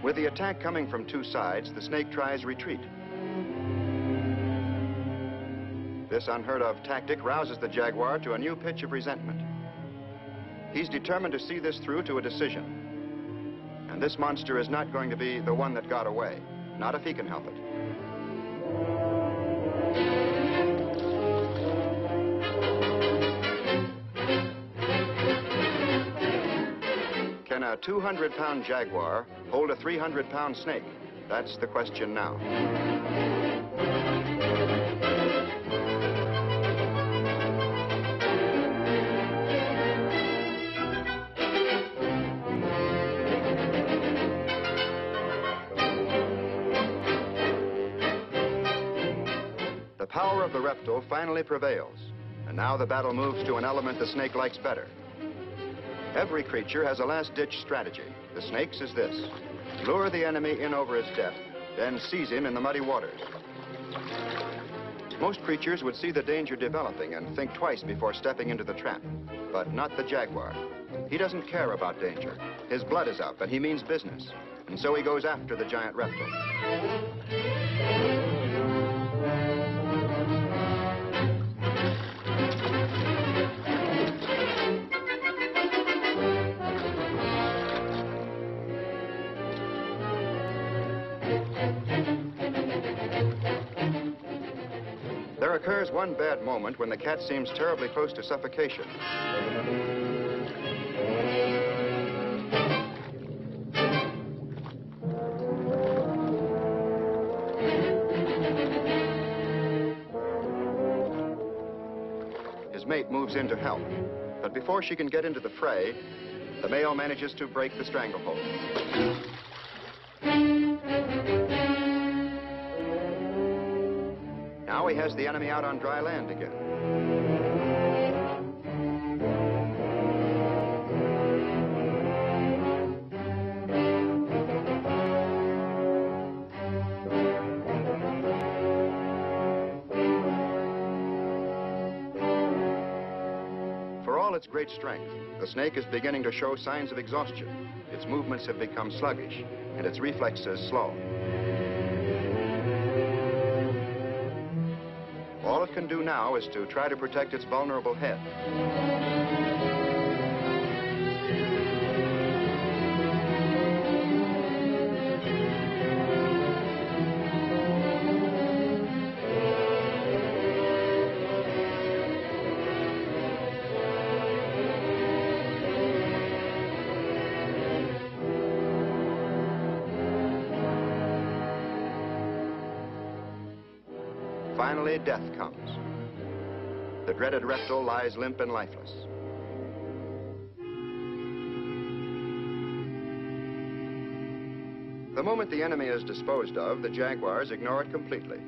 With the attack coming from two sides, the snake tries retreat. This unheard-of tactic rouses the jaguar to a new pitch of resentment. He's determined to see this through to a decision. And this monster is not going to be the one that got away, not if he can help it. Can a 200-pound jaguar hold a 300-pound snake? That's the question now. The power of the reptile finally prevails, and now the battle moves to an element the snake likes better. Every creature has a last-ditch strategy. The snake's is this: lure the enemy in over his depth, then seize him in the muddy waters. Most creatures would see the danger developing and think twice before stepping into the trap, but not the jaguar. He doesn't care about danger. His blood is up, and he means business, and so he goes after the giant reptile. There occurs one bad moment when the cat seems terribly close to suffocation. His mate moves in to help, but before she can get into the fray, the male manages to break the stranglehold. Now he has the enemy out on dry land again. For all its great strength, the snake is beginning to show signs of exhaustion. Its movements have become sluggish, and its reflexes slow. All it can do now is to try to protect its vulnerable head. Finally, death comes. The dreaded reptile lies limp and lifeless. The moment the enemy is disposed of, the jaguars ignore it completely.